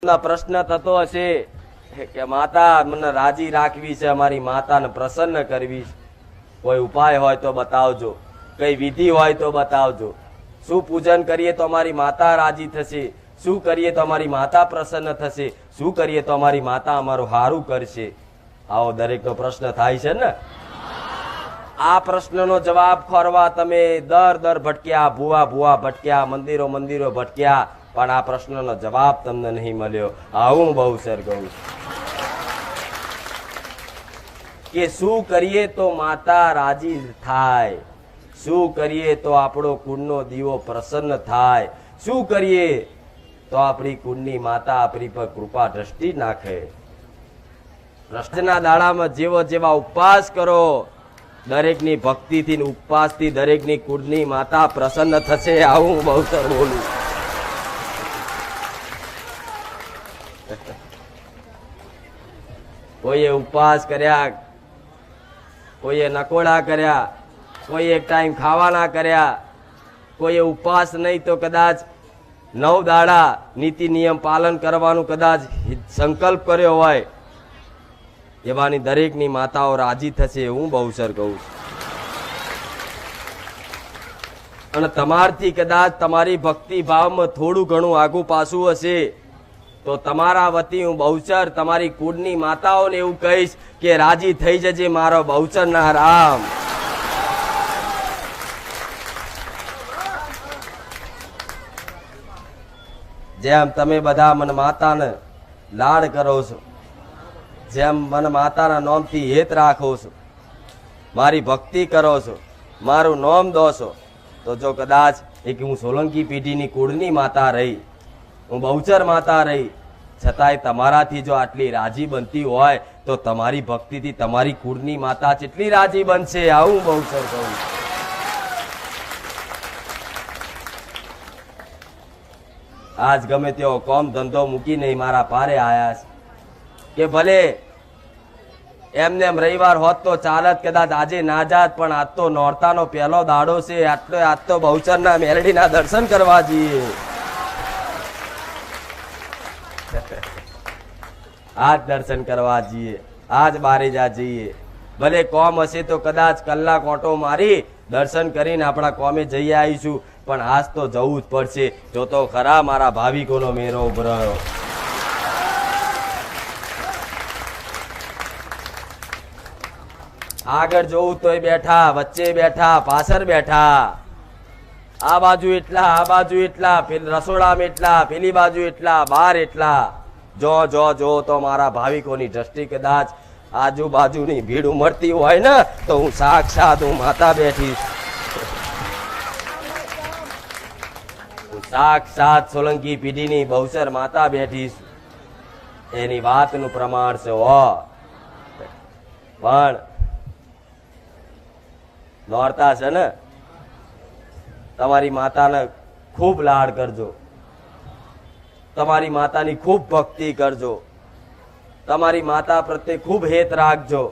પ્રશ્ન થતો હશે કે માતા મને રાજી રાખવી છે, અમારી માતાને પ્રસન્ન કરવી છે, કોઈ ઉપાય હોય તો બતાવજો, કઈ વિધિ હોય તો બતાવજો, શું પૂજન કરીએ તો અમારી માતા રાજી થશે, શું કરીએ તો અમારી માતા પ્રસન્ન થશે, શું કરીએ તો અમારી માતા અમારું હારું કરશે. આવો દરેકનો પ્રશ્ન થાય છે ને. આ પ્રશ્નનો જવાબ ખોરવા તમે દર ભટક્યા, ભૂવા ભટક્યા, મંદિરો ભટક્યા, પણ આ પ્રશ્નનો જવાબ તમને નહીં મળ્યો. આવું બહુ સર કહું કે શું કરીએ તો માતા રાજી થાય, શું કરીએ તો આપણો કુળનો દીવો પ્રસન્ન થાય, શું કરીએ તો આપણી કુળની માતા આપણી પર કૃપા દ્રષ્ટિ નાખે. પ્રશ્નના દાડામાં જેવા ઉપવાસ કરો, દરેકની ભક્તિથી ઉપવાસથી દરેકની કુળની માતા પ્રસન્ન થશે. આવું બહુ સર બોલું. કોઈએ ઉપવાસ કર્યા, કોઈએ નકોડા કર્યા, કોઈ એક ટાઈમ ખાવાના કર્યા, કોઈએ ઉપવાસ નહીં તો કદાચ 9 દાડા નીતિ નિયમ પાલન કરવાનું કદાચ સંકલ્પ કર્યો હોય, એવાની દરેકની માતાઓ રાજી થશે. હું બહુ સર કહું છું. અને તમારથી કદાચ તમારી ભક્તિ ભાવમાં થોડું ઘણું આગું પાછું હશે તો તમારા વતી હું બહુચર તમારી કુળની માતાઓને એવું કહીશ કે રાજી થઈ જજે મારો બહુચર ના રામ. જેમ તમે બધા મને માતાને લાડ કરો છો, જેમ મને માતાના નામથી હેત રાખો છો, મારી ભક્તિ કરો છો, મારું નામ દો છો, તો જો કદાચ એક હું સોલંકી પેઢીની કુળની માતા રહી, હું બહુચર માતા રહી, છતાંય તમારાથી જો આટલી રાજી બનતી હોય તો તમારી ભક્તિથી તમારી કુળની માતા કેટલી રાજી બનશે. આવું બહુચર કહું. આજ ગમે તેવો કોમ ધંધો મૂકીને મારા પારે આયા છે કે ભલે એમને એમ રવિવાર હોત તો ચાલત, કદાચ આજે ના જાત, પણ આજ તો નોરતાનો પહેલો દાડો છે, આજ તો બહુચરના મેલડીના દર્શન કરવા જઈએ, આજ દર્શન કરવા જઈએ, આજ બારેજા જઈએ. ભલે કોમ હશે તો કદાચ કલાક ઓટો મારી દર્શન કરીને આપણા કોમે જઈ આવીશું, પણ આજ તો જવું જ પડશે. જો તો ખરા મારા ભાવિકોનો મેરો ઉભરાયો. આગળ જોવું તોય બેઠા, વચ્ચે બેઠા, પાછળ બેઠા, આ બાજુ એટલા, આ બાજુ એટલા, રસોડામાં એટલા, પેલી બાજુ એટલા, બહાર એટલા. જો તો મારા ભાવિકોની દ્રષ્ટિ કદાચ આજુબાજુની ભીડ ઉમરતી હોય ને તો હું સાક્ષાત હું માતા બેઠી, હું સાક્ષાત સોલંકી પેઢીની બહુચર માતા બેઠી, એની વાતનું પ્રમાણ છે. પણ નોરતા છે ને, તમારી માતાને ખૂબ લાડ કરજો, તમારી માતાની ખૂબ ભક્તિ કરજો, તમારી માતા પ્રત્યે ખૂબ હેત રાખજો,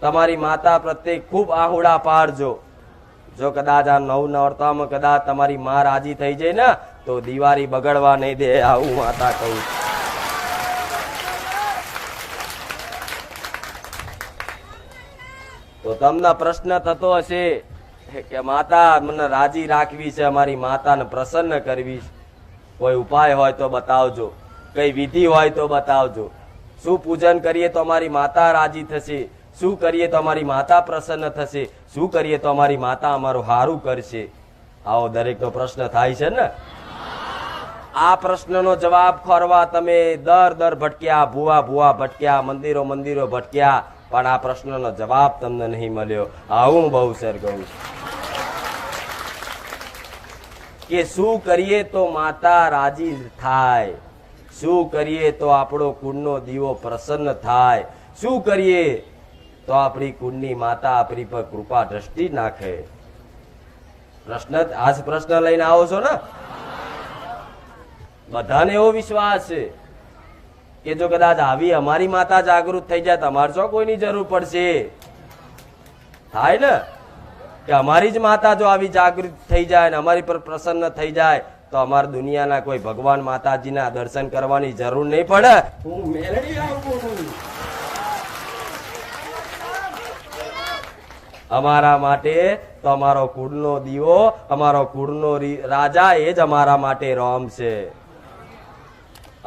તમારી માતા પ્રત્યે ખૂબ આહુડા પાડજો. જો કદાચ આ નોરતામાં કદાચ તમારી માં રાજી થઈ જાય ને તો દિવાળી બગડવા નહીં દે. આવું માતા કહું. તો તમને પ્રશ્ન થતો હશે કે માતા મને રાજી રાખવી છે, અમારી માતાને પ્રસન્ન કરવી છે, કોઈ ઉપાય હોય તો બતાવજો, કઈ વિધિ હોય તો બતાવજો, શું પૂજન કરીએ તો અમારી માતા રાજી થશે, શું કરીએ તો અમારી માતા પ્રસન્ન થશે, શું કરીએ તો અમારી માતા અમારું હારું કરશે. આવો દરેકનો પ્રશ્ન થાય છે ને. આ પ્રશ્નનો જવાબ ખોરવા તમે દર ભટક્યા, ભૂવા ભટક્યા, મંદિરો ભટક્યા, પણ આ પ્રશ્નનો જવાબ તમને નહીં મળ્યો. આવું બહુ સર કહું કે શું કરીએ તો માતા રાજી થાય, શું કરીએ તો આપણો કુળનો દીવો પ્રસન્ન થાય, શું કરીએ તો આપણી કુળની માતા આપણી પર કૃપા દ્રષ્ટિ નાખે. આજ પ્રશ્ન લઈને આવો છો ને. બધાને એવો વિશ્વાસ છે કે જો કદાચ આવી અમારી માતા જાગૃત થઈ જાય તમારે શું કોઈની જરૂર પડશે. થાય ને કે અમારી જ માતા જો આવી જાગૃત થઈ જાય ને અમારી પર પ્રસન્ન થઈ જાય તો અમારે દુનિયાના કોઈ ભગવાન માતાજીના દર્શન કરવાની જરૂર નહીં પડે. હું મેલડી આવું છું. અમારા માટે તો અમારો કુળનો દીવો, અમારો કુળનો રાજા એ જ અમારા માટે રામ છે.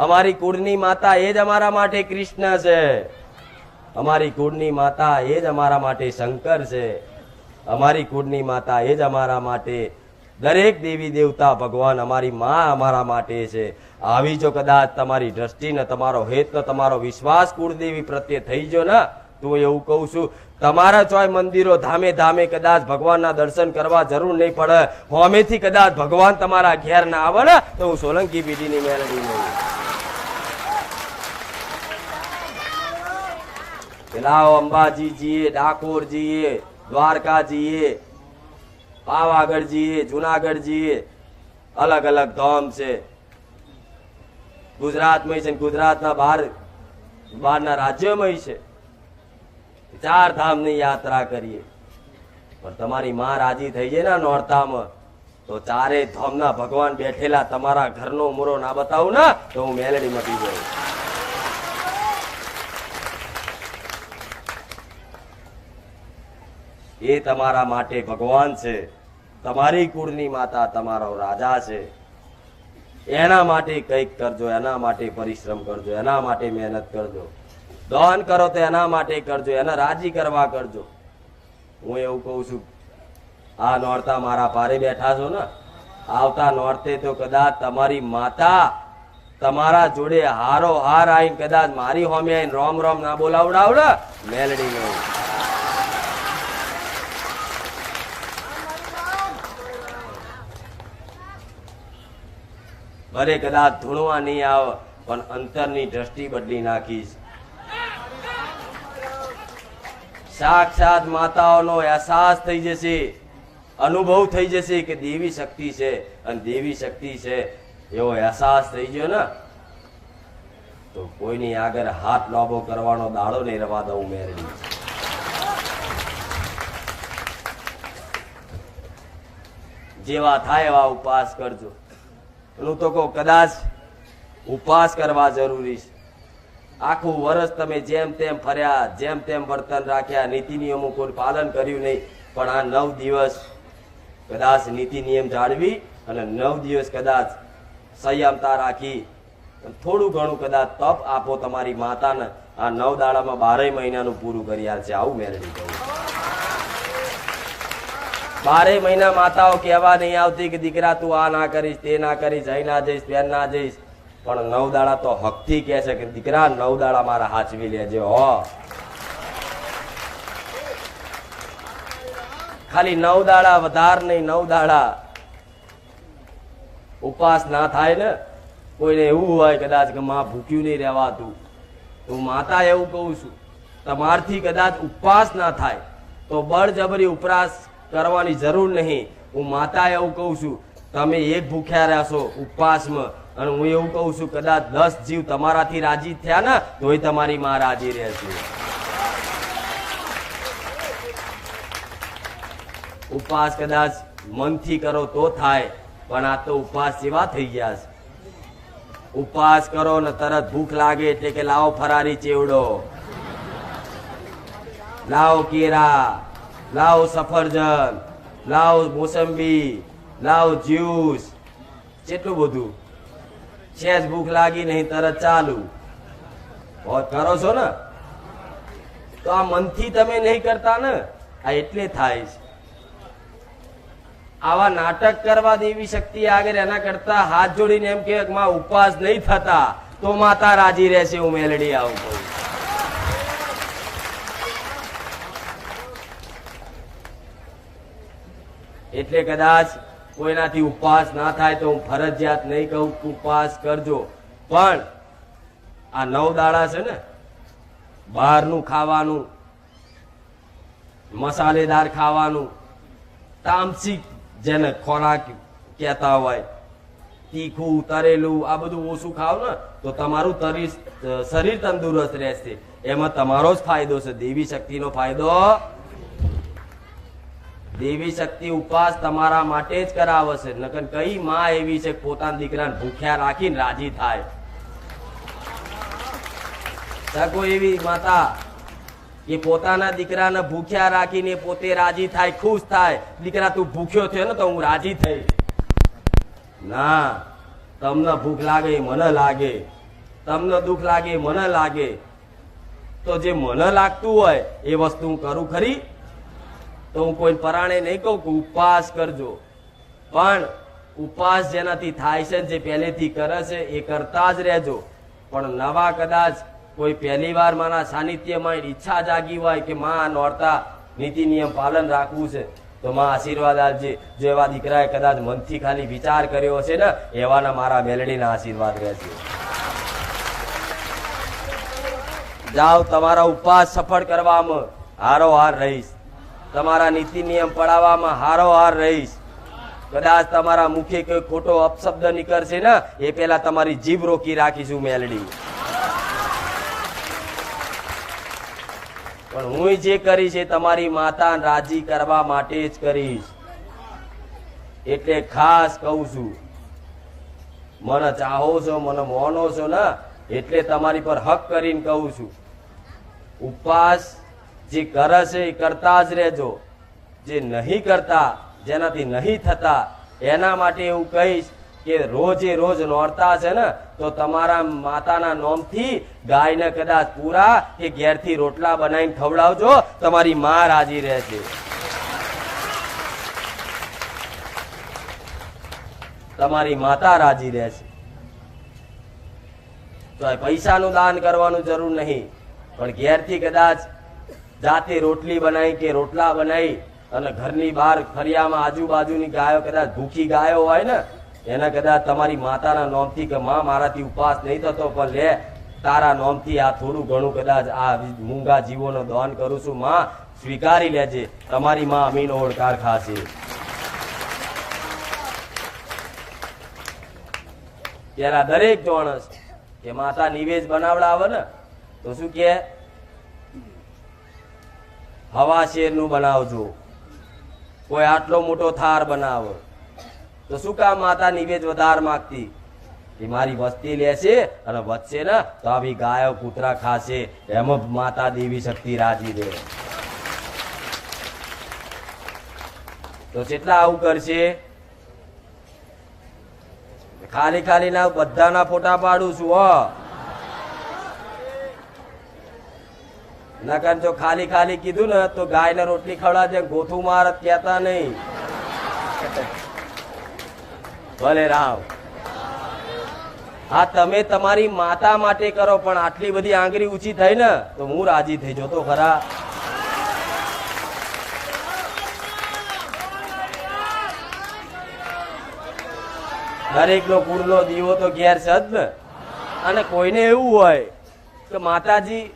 અમારી કુળની માતા એ જ અમારા માટે કૃષ્ણ છે. અમારી કુળની માતા એ જ અમારા માટે શંકર છે. અમારી કુળની માતા એ જ અમારા માટે દરેક દેવી દેવતા ભગવાન, અમારી માં અમારા માટે છે. આવી જો કદાચ તમારી દ્રષ્ટિ ને તમારો હેત ને તમારો વિશ્વાસ કુળદેવી પ્રત્યે થઈ ગયો ને, તો એવું કહું છું, તમારા ચોય મંદિરો ધામે ધામે કદાચ ભગવાનના દર્શન કરવા જરૂર નહીં પડે. હોમેથી કદાચ ભગવાન તમારા ઘેર ના આવે ને, તો હું સોલંકી પીઢીની મેલડી નહીં. લાવો અંબાજી જઈએ, ડાકોર જઈએ, દ્વારકા જઈએ, પાવાગઢ જઈએ, જુનાગઢ જઈએ, અલગ અલગ ધામ છે ગુજરાતમાં છે, ગુજરાતના બહારના રાજ્યોમાં છે. 4 ધામની યાત્રા કરીએ, પણ તમારી માં રાજી થઈ જાય ને નોરતામાં, તો 4 ધામના ભગવાન બેઠેલા તમારા ઘરનો મૂરો ના બતાવું ને, તો હું મેલડી મટી જાઉં. એ તમારા માટે ભગવાન છે. તમારી કુળની માતા તમારો રાજા છે. એના માટે કંઈક કરજો, એના માટે પરિશ્રમ કરજો, એના માટે મહેનત કરજો. દાન કરો તો એના માટે કરજો, એને રાજી કરવા કરજો. હું એવું કહું છું, આ નોરતા મારા પારે બેઠા છો ને, આવતા નોરતે તો કદાચ તમારી માતા તમારા જોડે હારો હાર આવીને કદાચ મારી હોમે આવીને રોમ રોમ ના બોલાવડાવડે મેલડી નહીં. ભલે કદાચ ધૂણવા નહીં આવે, પણ અંતરની દ્રષ્ટિ બદલી નાખીશ. સાક્ષાત માતાઓનો અહેસાસ થઈ જશે, અનુભવ થઈ જશે કે દેવી શક્તિ છે, અને દેવી શક્તિ છે એવો અહેસાસ થઈ ગયો ને, તો કોઈની આગળ હાથ લાંબો કરવાનો દાડો નહીં રવા દઉં મેરડી. જેવા થાય એવા ઉપવાસ કરજો. હું તો કહું, કદાચ ઉપવાસ કરવા જરૂરી છે. આખું વર્ષ તમે જેમ તેમ ફર્યા, જેમ તેમ વર્તન રાખ્યા, નીતિ નિયમો કોઈ પાલન કર્યું નહીં, પણ આ 9 દિવસ કદાચ નીતિ નિયમ જાળવી અને 9 દિવસ કદાચ સંયમતા રાખી થોડું ઘણું કદાચ તપ આપો તમારી માતાને, આ 9 દાડામાં 12 મહિનાનું પૂરું કરી છે. આવું મેલડી કહું. 12 મહિના માતાઓ કહેવા નહીં આવતી કે દીકરા તું આ ના કરીશ, તે ના કરીશ, અહીં ના જઈશ, ત્યાં ના જઈશ, પણ 9 દાડા તો હકથી કહે છે કે દીકરા 9 દાડા મારા હાચવી લેજો. હો, ખાલી 9 દાડા, વધારે નહીં, 9 દાડા ઉપવાસ ના થાય ને. કોઈને એવું હોય કદાચ કે માં ભૂખ્યું નહીં રહેવાતું, હું માતા એવું કહું છું, તમારથી કદાચ ઉપવાસ ના થાય તો બળજબરી ઉપવાસ કરવાની જરૂર નહીં. હું માતા એવું કહું છું, તમે એક ભૂખ્યા રહેશો ઉપવાસમાં, અને હું એવું કહું છું કદાચ 10 જીવ તમારાથી રાજી થયા ને, તોય તમારી માં રાજી રહેશે. ઉપવાસ કદાચ મનથી કરો તો થાય, પણ આ તો ઉપવાસ જેવા થઈ ગયા છે. ઉપવાસ કરો ને તરત ભૂખ લાગે એટલે કે લાવો ફરારી ચેવડો, લાવો કેરા, લાવો સફરજન, લાવો મોસંબી, લાવો જ્યુસ, કેટલું બધું. સેજ ભૂખ લાગી નહીં તરત ચાલુ કરો છો ને, તો આ મનથી તમે નહીં કરતા ને, આ એટલે થાય છે. આવા નાટક કરવા દેવી શક્તિ આગળ, એના કરતા હાથ જોડીને એમ કે માં ઉપવાસ નહીં થતા તો માતા રાજી રહેશે. હું મેલડી આવું કહું. એટલે કદાચ કોઈનાથી ઉપવાસ ના થાય તો હું ફરજિયાત નહીં કહું ઉપવાસ કરજો, પણ આ 9 દાડા છે ને, બહારનું ખાવાનું, મસાલેદાર ખાવાનું, તામસિક જેને ખોરાક કહેતા હોય, તીખું તરેલું, આ બધું ઓછું ખાવ ને, તો તમારું શરીર તંદુરસ્ત રહેશે. એમાં તમારો જ ફાયદો છે, દેવી શક્તિનો ફાયદો દેવી શક્તિ ઉપવાસ તમારા માટે જ કરાવે છે. નકર કઈ માં એવી છે કે પોતાના દીકરાને ભૂખ્યા રાખીને રાજી થાય? કોઈ એવી માતા કે પોતાના દીકરાને ભૂખ્યા રાખીને પોતે રાજી થાય, ખુશ થાય, દીકરા તું ભૂખ્યો થયો ને તો હું રાજી થઈ? ના, તમને ભૂખ લાગે મને લાગે, તમને દુઃખ લાગે મને લાગે, તો જે મને લાગતું હોય એ વસ્તુ હું કરું ખરી? તો હું કોઈ પરાણે નહીં કહું કે ઉપવાસ કરજો, પણ ઉપવાસ જેનાથી થાય છે, જે પહેલેથી કરે છે એ કરતા જ રહેજો. પણ નવા કદાચ કોઈ પહેલી વાર મારા સાનિધ્યમાં ઈચ્છા જાગી હોય કે માં નોરતા નીતિ નિયમ પાલન રાખવું છે, તો માં આશીર્વાદ આપજે. જો એવા દીકરાએ કદાચ મનથી ખાલી વિચાર કર્યો છે ને, એવાના મારા મેલડીના આશીર્વાદ રહેશે. જાઓ, તમારા ઉપવાસ સફળ કરવામાં હારોહાર રહીશ, તમારા નીતિ નિયમ પડાવવામાં હારોહાર રહીશ. કદાચ તમારા મુખે કોઈ ખોટો અપશબ્દ નીકળશે ને, એ પેલા તમારી જીભ રોકી રાખીશું મેલડી. પણ હું જે કરીશ એ તમારી માતા રાજી કરવા માટે જ કરીશ. એટલે ખાસ કહું છું, મને ચાહો છો, મને મોનો છો ને, એટલે તમારી પર હક કરીને કહું છું, ઉપવાસ જે કરે છે એ કરતા જ રહેજો. જે નહીં કરતા, જેનાથી નહીં થતા, એના માટે એવું કહીશ કે રોજે રોજ નોરતા છે ને, તો તમારા માતાના નોમથી ગાયને કદાચ પૂરા કે ઘેરથી રોટલા બનાવીને ખવડાવજો, તમારી માં રાજી રહેશે. તમારી માતા રાજી રહેશે. તો પૈસાનું દાન કરવાનું જરૂર નહીં, પણ ઘેરથી કદાચ જાતે રોટલી બનાવી કે રોટલા બનાવી અને ઘરની બહાર ફરિયામાં આજુબાજુની ગાયો કદાચ ભૂખી ગાયો હોય ને, એને કદાચ તમારી માતાના નોમથી કે માં મારાથી ઉપવાસ નહીં થતો, પણ લે તારા નોમથી આ થોડું ઘણું કદાચ આ મૂંગા જીવોનો દાન કરું છું, માં સ્વીકારી લેજે. તમારી માં અમીનો ઓળકાર ખાશે. ત્યારે દરેક જોણસ કે માતા નિવેદ બનાવડાવે ને, તો શું કે હવા શેરનું બનાવજો. કોઈ આટલો મોટો થાર બનાવો તો શું કામ માતા નિવેદ વધાર માંગતી? એ મારી વસ્તી લેશે અને વધશે ને તો આવી ગાયો કૂતરા ખાશે, એમાં માતા દેવી શક્તિ રાજી રહે. તો કેટલા આવું કરશે? ખાલી ખાલી ના બધાના ફોટા પાડું છું હો. નકર જો ખાલી ખાલી કીધું ને તો ગાય ને રોટલી ખવડાવજે, ગોથું મારત કહેતા નહીં. ભલે રામ. હા, તમે તમારી માતા માટે કરો, પણ આટલી બધી આંગળી ઊંચી થઈ ને તો હું રાજી થઈ જતો ખરા. દરેક નો કુળનો દીવો તો ઘેર છે જ ને. અને કોઈને એવું હોય કે માતાજી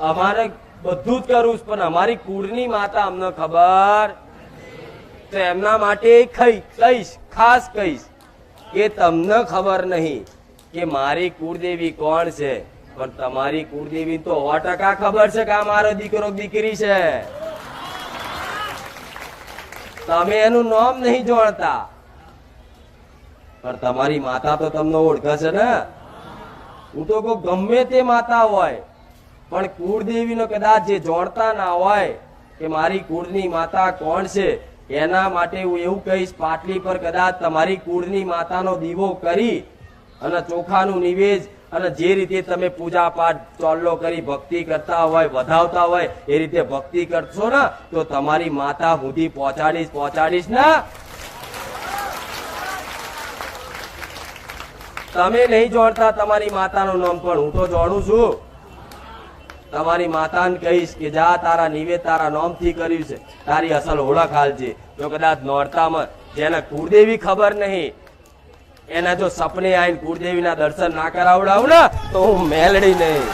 અમારે બધું જ કરવું, પણ અમારી કુળની માતા અમને ખબર, તો એમના માટે કહીશ, ખાસ કહીશ કે તમને ખબર નહીં કે મારી કુળદેવી કોણ છે, પણ તમારી કુળદેવી તો 100% ખબર છે કે આ મારો દીકરો દીકરી છે. તમે એનું નામ નહીં જાણતા, પણ તમારી માતા તો તમને ઓળખે છે ને. હું તો કહું ગમે તે માતા હોય, પણ કુળદેવીનો કદાચ જે જાણતા ના હોય કે મારી કુળની માતા કોણ છે, એના માટે હું એવું કહીશ, પાટલી પર કદાચ તમારી કુળની માતાનો દીવો કરી અને ચોખાનું નિવેદ અને જે રીતે તમે પૂજા પાઠ ચોલ્લો કરી ભક્તિ કરતા હોય, વધાવતા હોય, એ રીતે ભક્તિ કરશો ને તો તમારી માતા સુધી પહોંચાડીશ ને. તમે નહીં જાણતા તમારી માતાનું નામ, પણ હું તો જાણું છું. તમારી માતાને કહીશ કે જા તારા નિવેદ તારા નામથી કર્યું છે, તારી અસલ ઓળખ હાલજે. જો કદાચ નોરતામાં જેને કુળદેવી ખબર નહીં, એના જો સપને આવીને કુળદેવીના દર્શન ના કરાવડાવું ને તો હું મેલડી નહીં.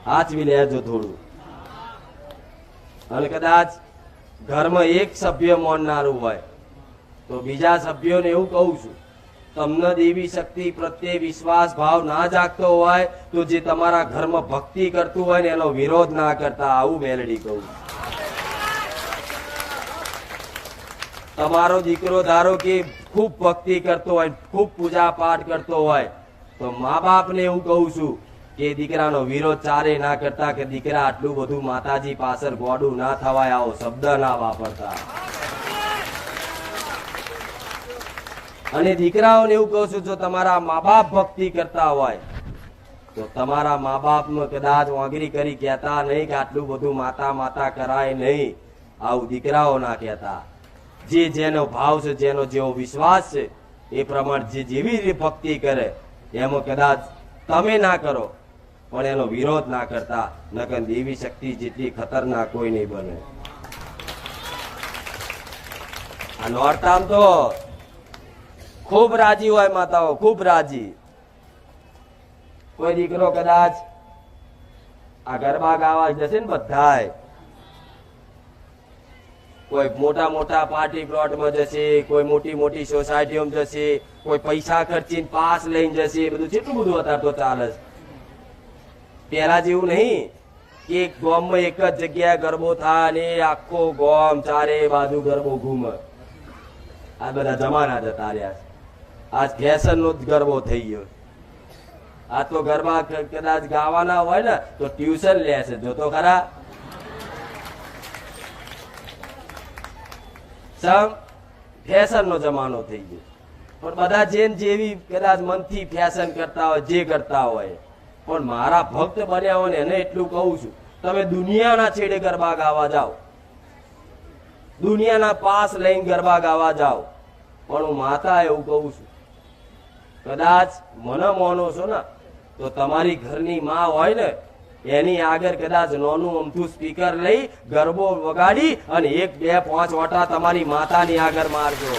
હાચવી લેજો થોડું. અને કદાચ ઘરમાં એક સભ્ય માનનારું હોય તો બીજા સભ્યોને એવું કહું છું, તમને દેવી શક્તિ પ્રત્યે વિશ્વાસ ભાવ ના જાગતો હોય તો જે તમારા ઘરમાં ભક્તિ કરતું હોય ને એનો વિરોધ ના કરતા, આવું મેલડી કહું. તમારો દીકરો ધારો કે ખૂબ ભક્તિ કરતો હોય, ખૂબ પૂજા પાઠ કરતો હોય, તો મા બાપ ને એવું કહું છું કે દીકરાનો વિરોધ ચારે ના કરતા કે દીકરા આટલું બધું માતાજી પાછળ ગોડું ના થવાય, આવો શબ્દ ના વાપરતા. અને દીકરાઓને એવું કહું છું, જો તમારા મા બાપ ભક્તિ કરતા હોય તો તમારા મા બાપ કદાચ વાંગરી કરી કહેતા નહીં કે આટલું બધું માતા માતા કરાય નહીં, આવું દીકરાઓ ના કહેતા. જે જેનો ભાવ છે, જેનો જેવો વિશ્વાસ છે એ પ્રમાણે જે જેવી રીતે ભક્તિ કરે એમાં કદાચ તમે ના કરો પણ એનો વિરોધ ના કરતા, નકર દેવી શક્તિ જેટલી ખતરનાક કોઈ નહીં બને. આ નોરતામ તો ખૂબ રાજી હોય માતાઓ, ખૂબ રાજી. કોઈ દીકરો કદાચ આ ગરબા ગાવા જશે ને બધાય, કોઈ મોટા મોટા પાર્ટી પ્લોટમાં જશે, કોઈ મોટી મોટી સોસાયટીઓમાં જશે, કોઈ પૈસા ખર્ચીને પાસ લઈને જશે, બધું કેટલું બધું અત્યારે તો ચાલે છે. પેલા જેવું નહીં કે ગામમાં એક જ જગ્યાએ ગરબો થાય ને આખો ગામ ચારે બાજુ ગરબો ઘૂમે. આ બધા જમાના જતા રહ્યા છે. આજ ફેશન નો જ ગરબો થઈ ગયો. આ તો ગરબા કદાચ ગાવાના હોય ને તો ટ્યુશન લે છે, જો તો ખરા. ફેશન નો જમાનો થઈ ગયો. પણ બધા જેવી કદાચ મનથી ફેશન કરતા હોય, જે કરતા હોય, પણ મારા ભક્ત બન્યા હોય ને એને એટલું કહું છું, તમે દુનિયાના છેડે ગરબા ગાવા જાઓ, દુનિયાના પાસ લઈને ગરબા ગાવા જાઓ, પણ હું માતા એવું કહું છું, કદાચ મને માનો છો ને તો તમારી ઘરની માં હોય ને એની આગળ કદાચ નાનું અમથું સ્પીકર લઈ ગરબો વગાડી અને 1 2 5 ઓટા તમારી માતાની આગળ મારજો.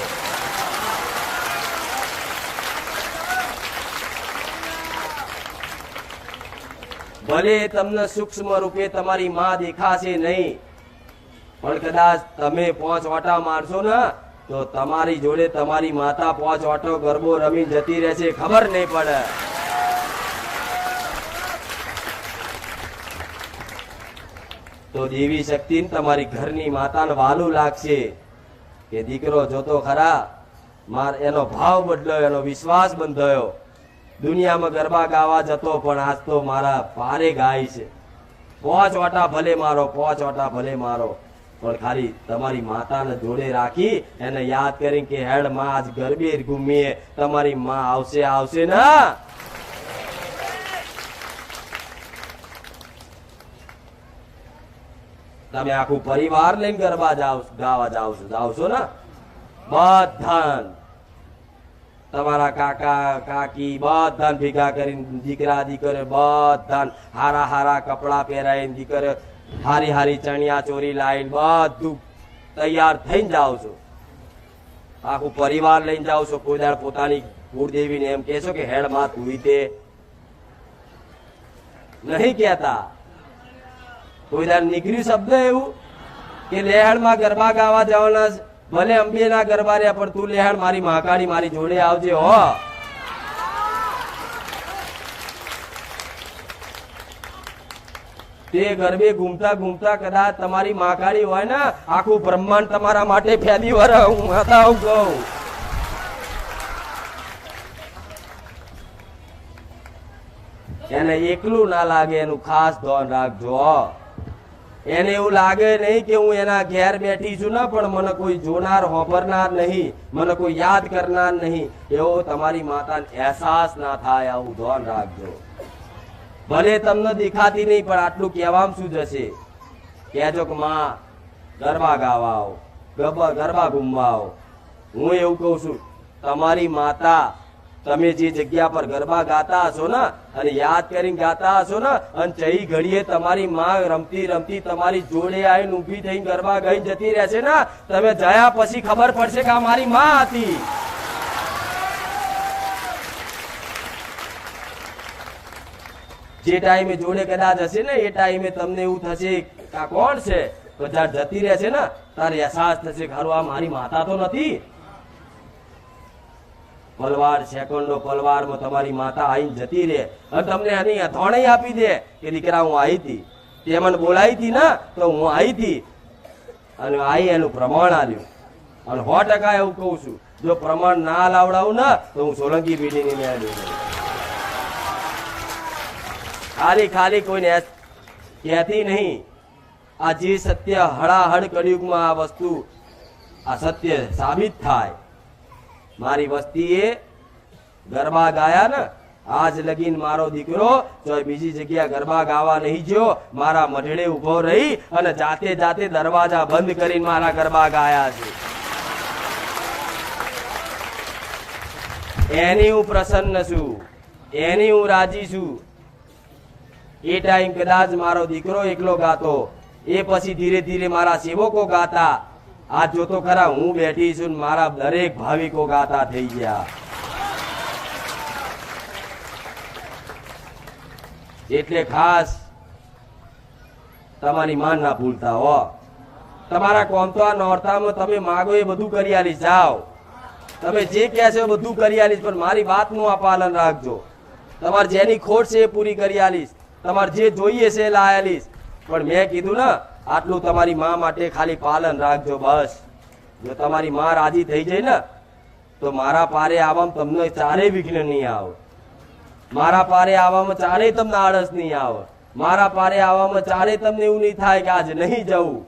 ભલે તમને સૂક્ષ્મ રૂપે તમારી માં દેખાશે નહીં, પણ કદાચ તમે 5 ઓટા મારશો ને તો તમારી જોડે તમારી માતા 5 ઓટો ગરબો રમી જતી રહેશે, ખબર નહીં પડે. તો દેવી શક્તિ તમારી ઘરની માતાને વાલું લાગશે કે દીકરો જોતો ખરા, એનો ભાવ બદલાયો, એનો વિશ્વાસ બંધાયો. દુનિયામાં ગરબા ગાવા જતો પણ આજ તો મારા પારે ગાય છે. 5 ઓટા ભલે મારો, 5 ઓટા ભલે મારો, પણ ખાલી તમારી માતાને જોડે રાખી એને યાદ કરી કે હેડ માં આજ ગરબે ઘૂમીએ, તમારી માં આવશે આવશે ના. તમે આખું પરિવાર લઈને ગરબા ગાવા જાવશો ને, બધા તમારા કાકા કાકી બધા ભેગા કરીને દીકરા દીકરીઓ બધા હારા હારા કપડા પહેરાઈને દીકરીઓ હારી હારી ચણિયા ચોરી લાવીને બધું તૈયાર થઈને જાવ છો, આખું પરિવાર લઈને જાવ છો. કોઈ દાડ પોતાની કુળદેવીને એમ કહેશો કે હેડ માં તું તે નહીં કહેતા. કોઈ દાડ નીકળ્યું શબ્દ એવું કે લેહડ માં ગરબા ગાવા જવાના, ભલે અંબે ના ગરબા રહ્યા પણ તું લેહડ મારી મહાકાળી મારી જોડે આવજે હો. તે ગરબે ઘૂમતા ઘૂમતા કદાચ તમારી મહાકાળી હોય ને આખું બ્રહ્માંડ તમારા માટે ફેલી વર હું હતા કહું. એને એકલું ના લાગે એનું ખાસ ધ્યાન રાખજો. એને એવું લાગે નહીં કે હું એના ઘેર બેઠી છું ને પણ મને કોઈ જોનાર હોભરનાર નહીં, મને કોઈ યાદ કરનાર નહીં, એવો તમારી માતાને અહેસાસ ના થાય, આવું ધ્યાન રાખજો. ભલે તમને દેખાતી નહીં પણ આટલું કહેવામાં શું જશે, કહેજો કે માં ગરબા ગાવા આવો, ગરબા ઘૂમવા આવો. હું એવું કઉ છું, તમારી માતા તમે જે જગ્યા પર ગરબા ગાતા હશો ને અને યાદ કરીને ગાતા હશો ને અને ચઈ ઘડીએ તમારી માં રમતી રમતી તમારી જોડે આવીને ઊભી થઈને ગરબા ગઈ જતી રહેશે ને, તમે જયા પછી ખબર પડશે કે આ મારી માં હતી. જે ટાઈમે જોડે કદાચ હશે ને એ ટાઈમે તમને એવું થશે કે આ કોણ છે, તો જયારે જતી રહેશે ને તારે અહેસાસ થશે કે હારું આ મારી માતા તો નથી. પલવાર સેકન્ડો પલવારમાં તમારી માતા આવીને જતી રહે અને તમને આની અથોણે આપી દે કે દીકરા હું આવી હતી, તે મને બોલાવી હતી ને તો હું આવી હતી અને આવી એનું પ્રમાણ આલ્યું. અને 100% એવું કહું છું, જો પ્રમાણ ના લાવડાવું ને તો હું સોલંકી પેઢીની ન્યાય લઈ લઉં. ખાલી ખાલી કોઈને કહેતી નહીં. આ જે સત્ય હળાહળ કળિયુગમાં આ વસ્તુ આ સત્ય સાબિત થાય. મારી વસ્તીએ ગરબા ગાયા ને, આજ લગીન મારો દીકરો જો બીજી જગ્યા ગરબા ગાવા નહીં ગયો, મારા મઢડે ઉભો રહી અને જાતે જાતે દરવાજા બંધ કરીને મારા ગરબા ગાયા છે. એની હું પ્રસન્ન છું, એની હું રાજી છું. એ ટાઈમ કદાચ મારો દીકરો એકલો ગાતો, એ પછી ધીરે ધીરે મારા સેવકો ગાતા. આજ જોતો ખરા હું બેઠી છું, મારા દરેક ભાવિકો ગાતા થઈ ગયા. એટલે ખાસ તમારી માન ના ભૂલતા હો. તમારા કોમ તો આ નોરતામાં તમે માગો એ બધું કરી આલીશ. જાઓ, તમે જે કહે છો એ બધું કરી આલીશ, પણ મારી વાતનું આ પાલન રાખજો. તમારે જેની ખોટ છે એ પૂરી કરી આલીશ, તમારે જે જોઈએ છે એ લાયાલીશ. પણ મેં કીધું ને આટલું તમારી મા માટે ખાલી પાલન રાખજો બસ. જો તમારી મા રાજી થઈ જાય ને તો મારા પારે આવવામાં તમને ચારેય વિઘ્ન નહીં આવે. મારા પારે આવવામાં ચારેય તમને આળસ નહીં આવે. મારા પારે આવવામાં ચારેય તમને એવું નહીં થાય કે આજે નહીં જવું.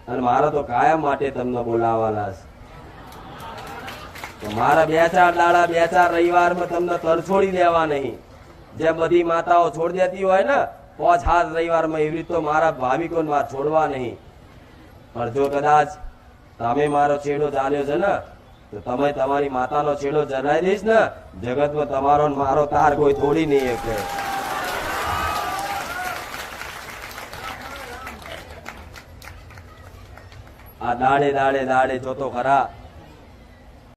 અને મારા તો કાયમ માટે તમને બોલાવાના છે. મારા 2-4 દાડા 2-4 રવિવારમાં તમને તરછોડી દેવા નહીં. જેમ બધી માતાઓ છોડી દેતી હોય ને 5-7 રવિવારમાં, એવી રીતે મારા ભાવિકોને માર છોડવા નહીં. પણ જો કદાચ તમે મારો છેડો ચાલ્યો છે ને તો તમે તમારી માતાનો છેડો જણાવી દઈશ ને, જગતમાં તમારો મારો તાર કોઈ થોડી નહીં શકે. આ દાડે દાડે દાડે જોતો ખરા